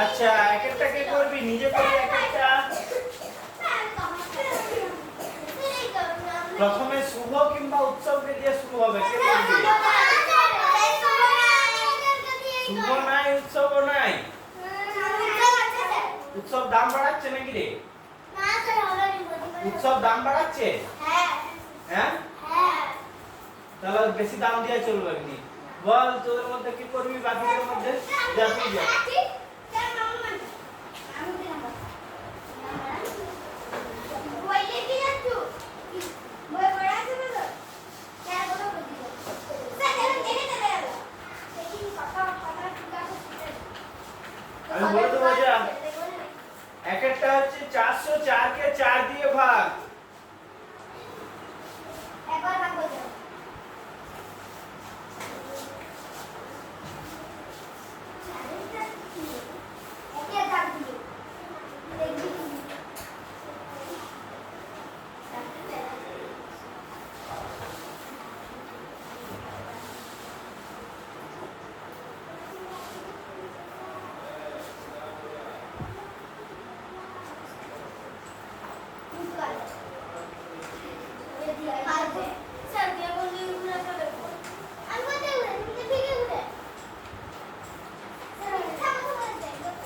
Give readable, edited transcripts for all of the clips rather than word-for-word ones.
আচ্ছা এক একটা কে করবি নিজে করবি এক একটা প্রথমে শুভ কিংবা উৎসবকে দিয়ে শুরু হবে কে করবি শুভ নাই উৎসব নাই উৎসব দাম বাড়াচ্ছে নাকি রে উৎসব দাম বাড়াচ্ছে হ্যাঁ তাহলে বেশি দাম দিয়ে চলবে নাকি বল তোদের মধ্যে কি করবি বাকিদের মধ্যে যা তুই যা আমি বলে দেবো যা এক একটা হচ্ছে 404 কে 4 দিয়ে ভাগ একবার ভাগ করে দাও একে দাগ দিও দেখি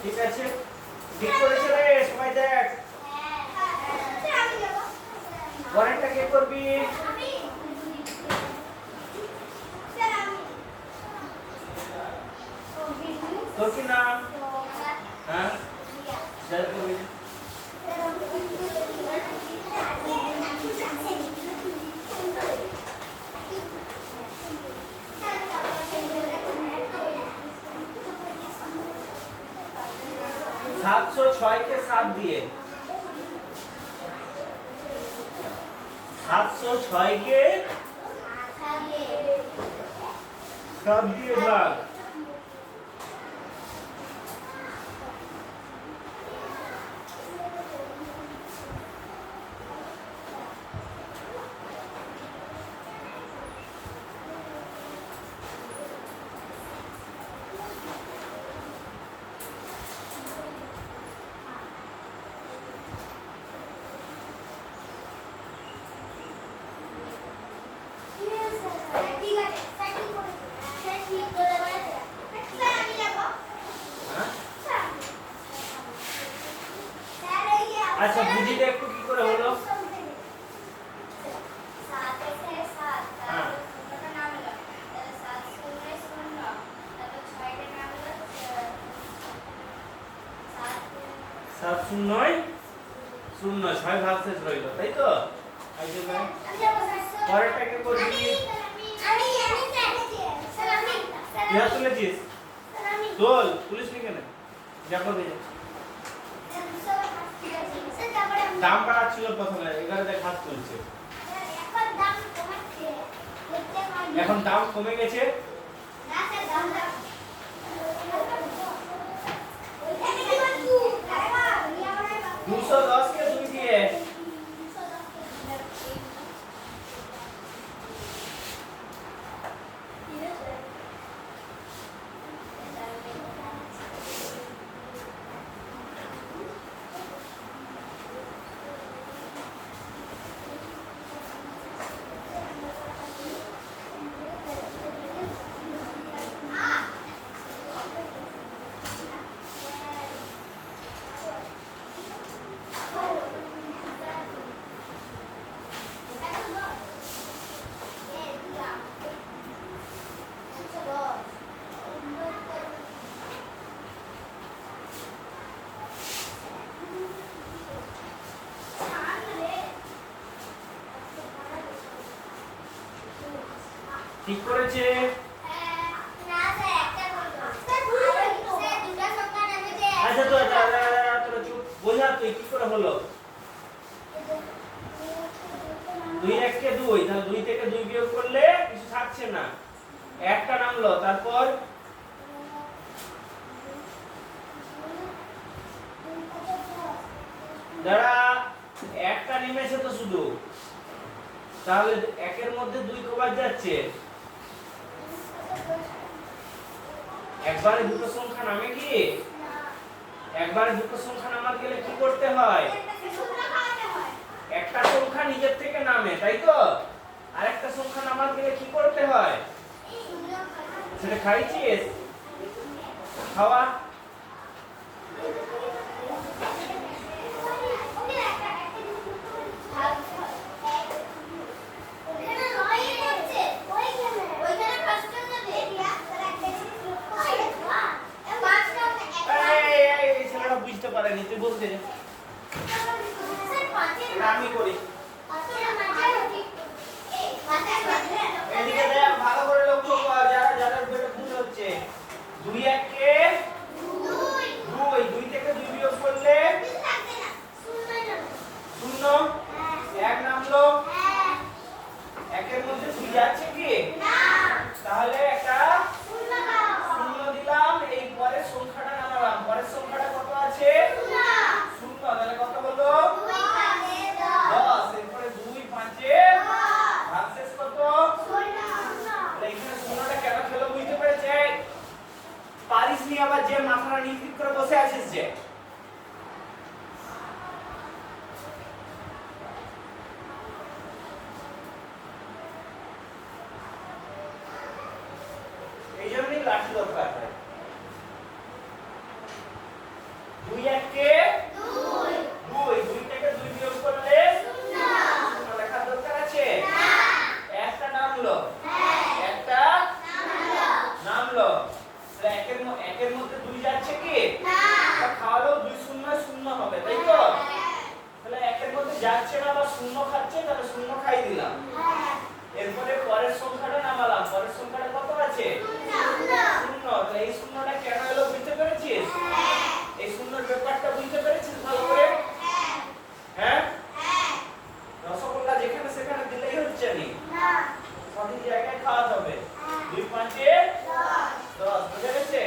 ঠিক আছে ঠিক করেছে রে সবাই দেখ পরেরটা কে করবি তোর কি নাম হ্যাঁ জয় করবি 706 के 7 दिए 706 के 7 दिए भाग আচ্ছা বুঝি দে একটু কি করে হলো 709 ভাগ শেষ রইল তাই তো এই যে পরেরটাকে করবি ইয়া তুলেছিস তোল পুলিশ নি কেন যা করবি দাম বাড়াচ্ছিল প্রথমে 11 থেকে হাত চলছে এখন দাম কমে গেছে না স্যার দাম 210 के 2 दिए ঠিক করেছে না স্যার একটা বলবো স্যার দুটো সংখ্যা নামে যে আচ্ছা তো তোরা চুপ বোঝা তুই কি করে হলো 2 1 কে 2 তাহলে 2 থেকে 2 বিয়োগ করলে কিছু থাকছে না একটা নামলো তারপর দাঁড়া একটা নেমেছে তো শুধু তাহলে একের মধ্যে 2 কবার যাচ্ছে একবারে দুটো সংখ্যা নামে কি একবারে দুটো সংখ্যা নামার গেলে কি করতে হয়? একটা সংখ্যা নিজের থেকে নামে, তাই তো? আর একটা সংখ্যা নামার গেলে কি করতে হয়? সেটা খাইছিস? খাওয়া ছেলেটা বুঝতে পারেনি, তুই বলতে আমি করি। এদিকে দেখ, ভালো করে লক্ষ্য কর, যারা যারা ভুল হচ্ছে। 2 1 কে 2, 2 থেকে 2 বিয়োগ করলে 0, 1 নামলো। 1 এর মধ্যে 2 যাচ্ছে কি? তাহলে একটা 0 দিলাম, এই পরের সংখ্যাটা নামালাম। পরের সংখ্যাটা কত আছে? 0। তাহলে কত হলো? 10। এরপরে 2 5 এ ভাগশেষ কত? 0। এখানে 0টা কেন খেলো বুঝতে পেরেছে? পারিস নি আবার যে মাথাটা নিচু করে বসে আছিস যে। এই জন্যই লাঠি দরকার হয়। 2 1 কে 2, 2 থেকে 2 বিয়োগ করলে 0 লেখার দরকার আছে? একটা নামলো, একটা নামলো। তাহলে 1 এর মধ্যে 2 যাচ্ছে কি? খাওয়ালেও 2 0 0 হবে, তাই তো? তাহলে 1 এর মধ্যে যাচ্ছে না বা 0 খাচ্ছে, তাহলে 0 খাই দিলাম। এরপরে পরের সংখ্যাটা নামালাম। পরের সংখ্যাটা কত আছে? 0। তাহলে এই 0টা কেন এলো বুঝতে পেরেছিস? এই 0 ব্যাপারটা বুঝতে পেরেছিস ভালো করে? হ্যাঁ, রসগোল্লা যেখানে সেখানে দিলেই হচ্ছে না, সঠিক জায়গায় খাওয়াতে হবে। 2 5 এ 10, বুঝে গেছে?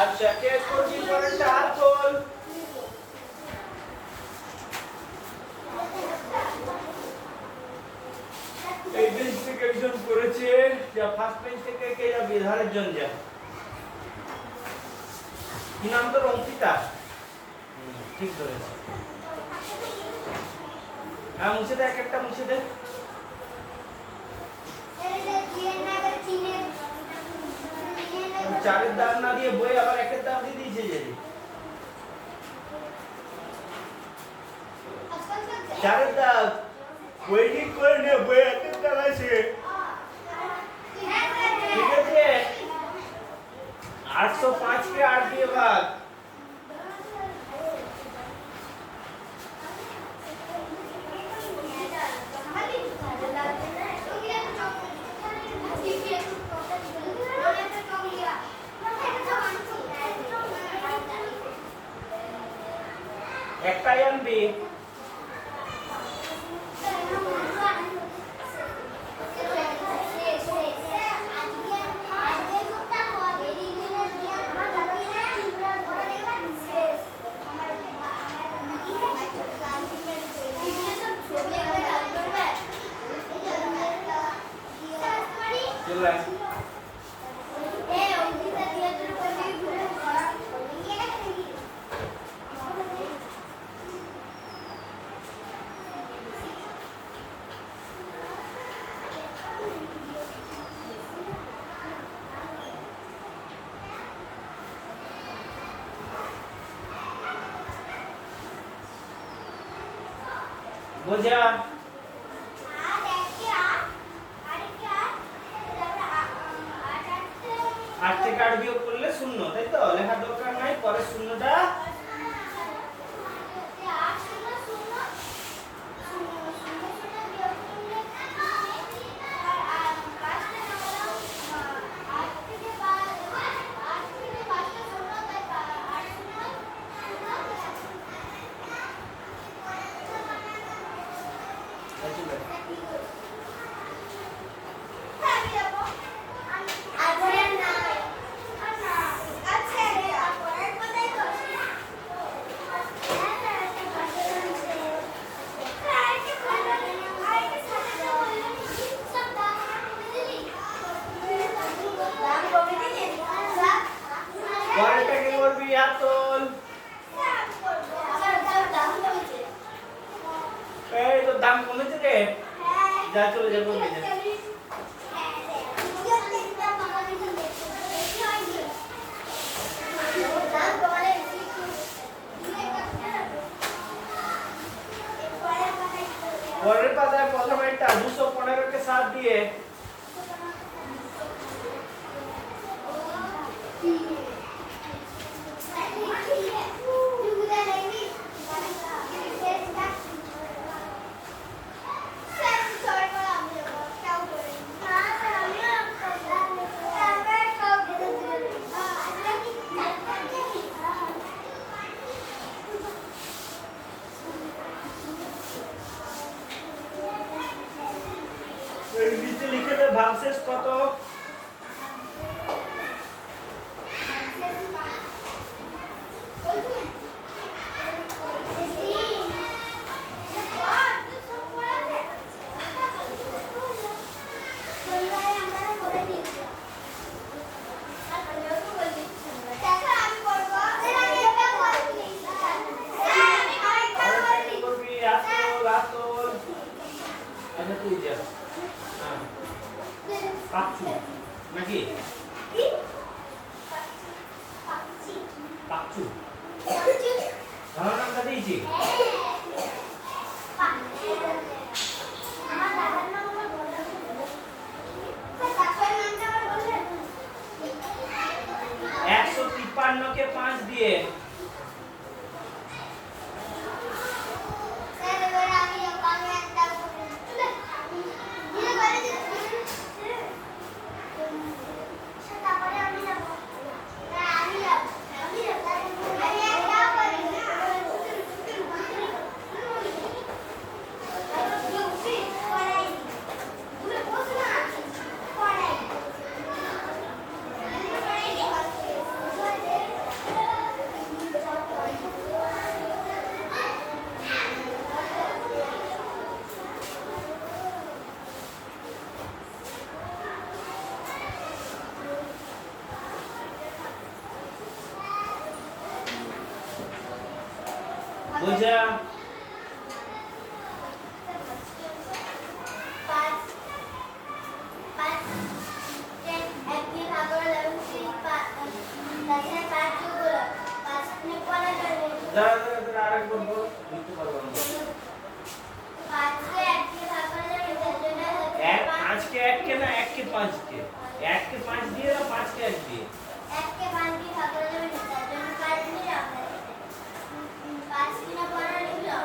আচ্ছা, কে করবি পরেরটা? হাত তোল। এই বেঞ্চ থেকে একজন করেছে, যা ফার্স্ট বেঞ্চ থেকে কে যাবে? ধারের জন যা। কি নাম তোর? অঙ্কিতা। ঠিক ধরেছে। হ্যাঁ, মুছে দে, এক একটা মুছে দে। চারের দাগ না দিয়ে বই আবার একের দাগ দিয়ে দিয়েছে যে। চারের দাগ বই ঠিক করে নে, বই একের দাগ আছে, ঠিক আছে? 805 কে 8 দিয়ে ভাগ। একটাই আনবি। চলে বোঝা। 8 থেকে 8 বিয়োগ করলে 0, তাই তো? লেখার দরকার নাই, পরে 0টা চলে যাবো পরের পাতায় প্রথম একটা 215 কে 7 দিয়ে এর নিচে লিখে দে ভাগশেষ কত আচ্ছা তুই যা পাচ্ছু নাকি পাচ্ছু ভালো নামটা দিয়েছি একশো 53 কে 5 দিয়ে বোঝা আরেকবার বল লিখতে পারবো না এক 5 কে 1 কে না 1 কে 5 কে 1 কে 5 দিয়ে না 5 কে 1 দিয়ে 1 কে 5 দিয়ে ভাগ করে দেবেন তার জন্য 5 নিয়ে আপনার 5 কিনা পড়া লিখলো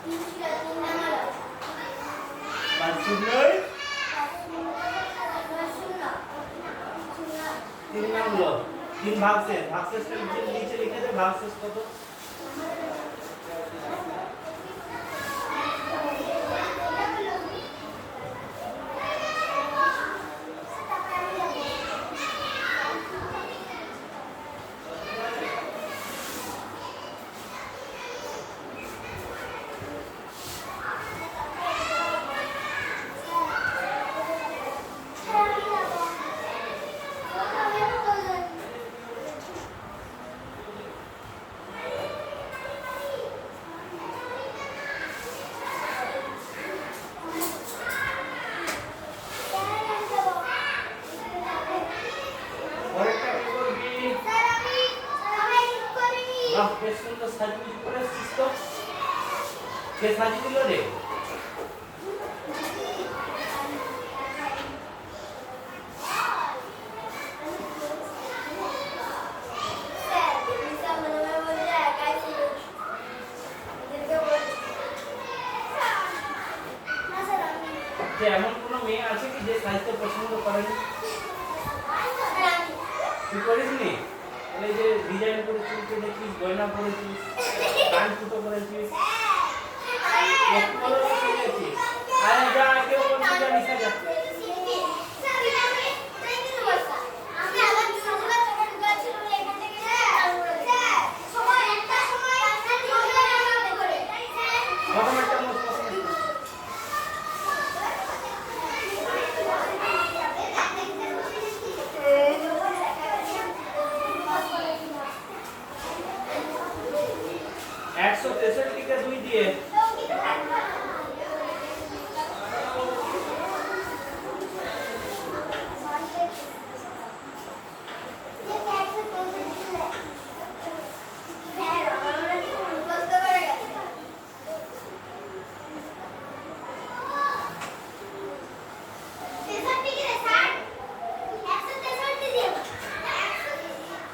3 ছিল 3 নামালো 5 শুনলই 3 নামলো 3 ভাগশেষটা নিচে লিখে দে ভাগশেষ কত বেশ সুন্দর সাজিয়ে করে আসছিস তো কে সাজিয়ে দিল রে এমন কোন মেয়ে আছে কি যে সাহিত্য পছন্দ করেনি তুই করিসনি এই যে ডিজাইন করেছিস তুই দেখিস গয়না পরেছিস কান ফুটো করেছিস একবার শিখেছিস আরে যা কেউ কোন জানিস না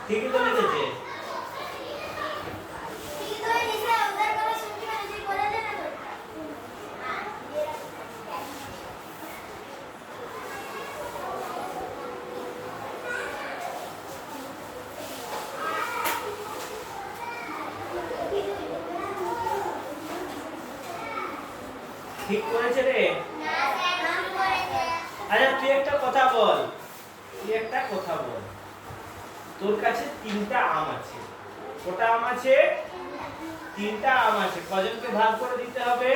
ঠিকই তো লিখেছে। ठीक तो है निशा उधर करो सुनती है मुझे बोला देना बेटा हां ये ঠিক করেছে রে। ना से नाम करेंगे আচ্ছা তুই একটা কথা বল, তুই একটা কথা বল। তোর কাছে 3টা আম আছে। কটা আম আছে? 3টা আম আছে। কজনকে ভাগ করে দিতে হবে?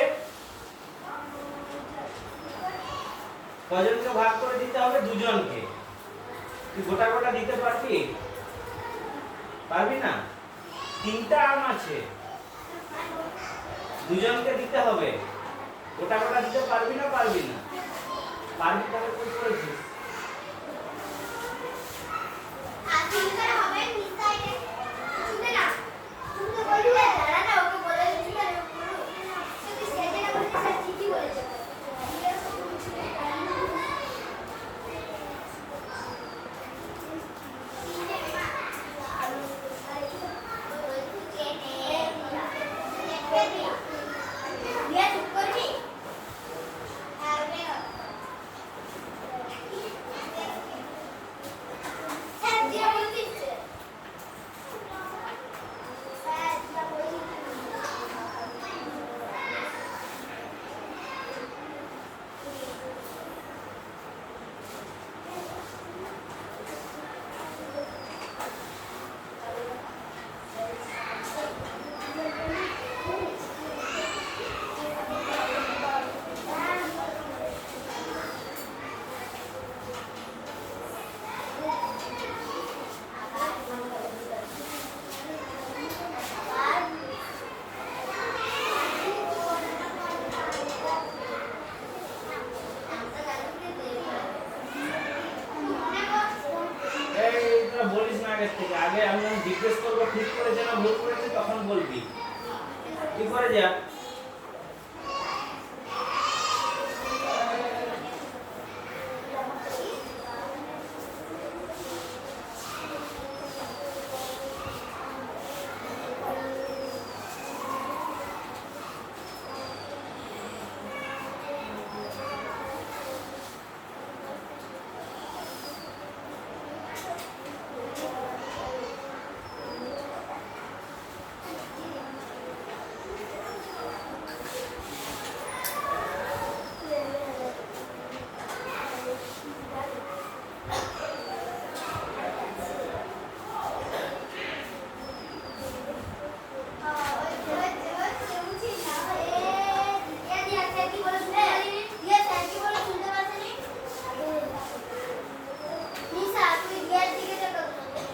কজনকে ভাগ করে দিতে হবে? দুজনকে। তুই গোটা গোটা দিতে পারবি? পারবি না? 3টা আম আছে, দুজনকে দিতে হবে। গোটা গোটা দিতে পারবি না? পারবি না? পারবি তাহলে তুই করেছিস। आज इधर हमें निशा है सुनते ना तुम तो बोलिए दादा ना ओके बोले नहीं करे तो किस कहते ना बोलते सर ठीक ही बोले ये सब कुछ ये चुप कर भी বলিস না আগে থেকে। আগে আমি যখন জিজ্ঞেস করবো ঠিক করেছে না ভুল করেছে তখন বলবি। কি করে যা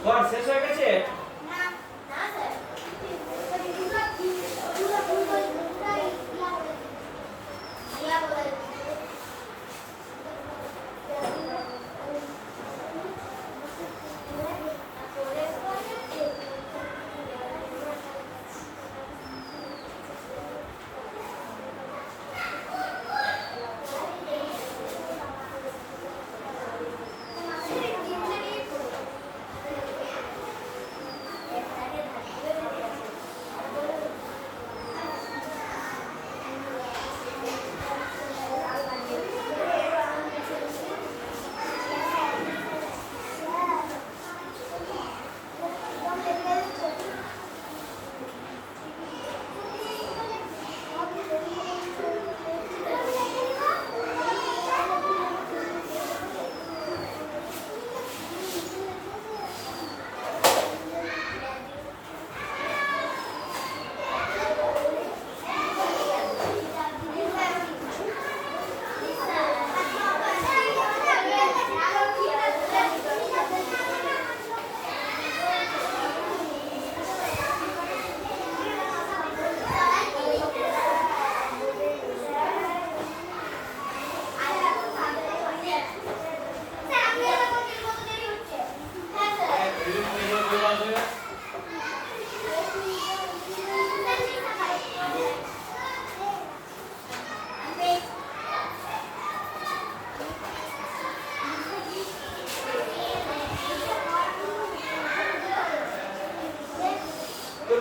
ঘর শেষ হয়ে গেছে।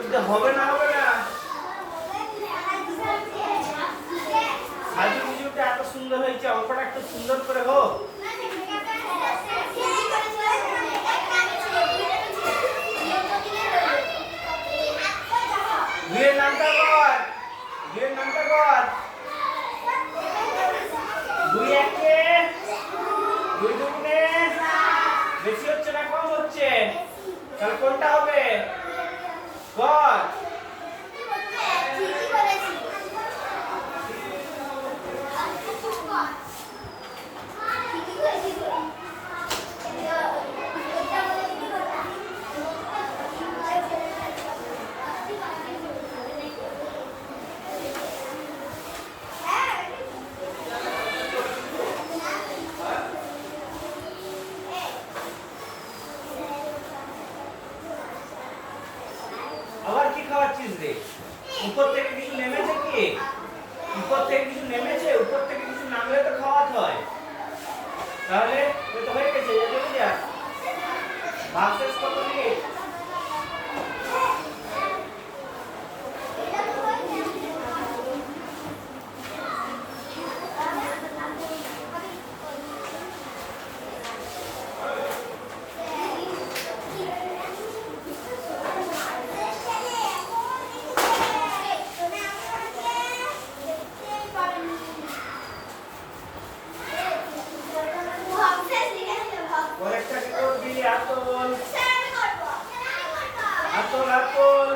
এটা হবে না হবে না সাজুগুজুটা এত সুন্দর হয়েছে অঙ্কটা একটু সুন্দর করে হোক দুইয়ের নামটা কর দুইয়ের নামটা কর দুই একে দুই দুগুণে বেশি হচ্ছে না কম হচ্ছে তাহলে কোনটা হবে কর আবার কি খাওয়াচ্ছিস রে উপর থেকে কিছু নেমেছে কি উপর থেকে কিছু নেমেছে উপর থেকে কিছু নামলে তো খাওয়াতে হয় তাহলে ওই তো হয়ে গেছে যেতে যা ভাগ শেষ কত মিনিট পরেরটা কি করবি আতল আতল আতল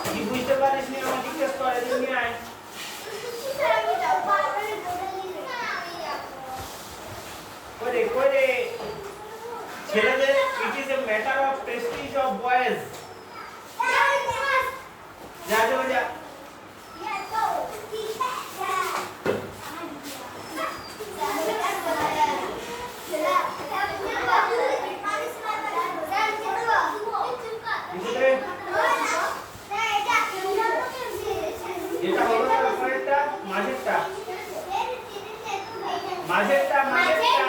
কি বুঝতে পারিস নি আমার জিজ্ঞেস করে দিন আয় করে করে ছেলেদের it is a matter of Prestige of boys যা যা যা যেটা হলো তার পরেরটা মাঝেরটা মাঝেরটা মাঝেরটা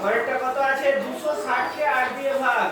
পরেরটা কত আছে 260 কে 8 দিয়ে ভাগ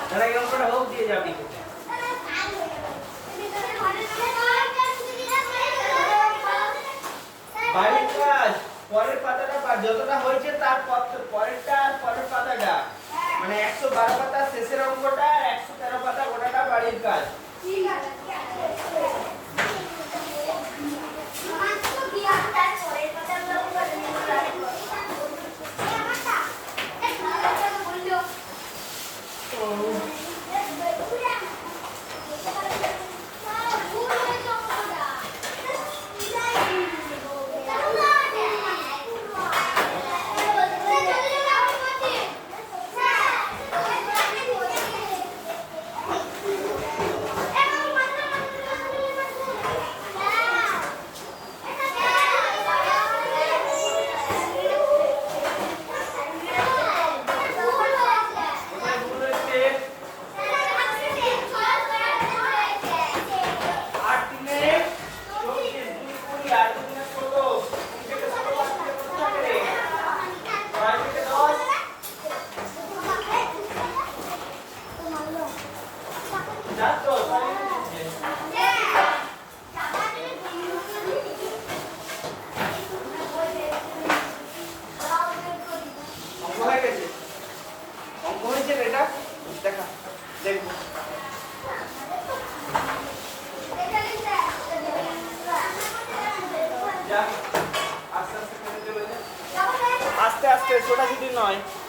তাহলে এই অঙ্কটা হোক দিয়ে যাবি বাইরের কাজ পরের পাতাটা যতটা হয়েছে তার পরেরটা আর পরের পাতাটা মানে 112 পাতা শেষের অঙ্কটা 113 পাতা গোটাটা বাড়ির কাজ ঠিক আছে নয়।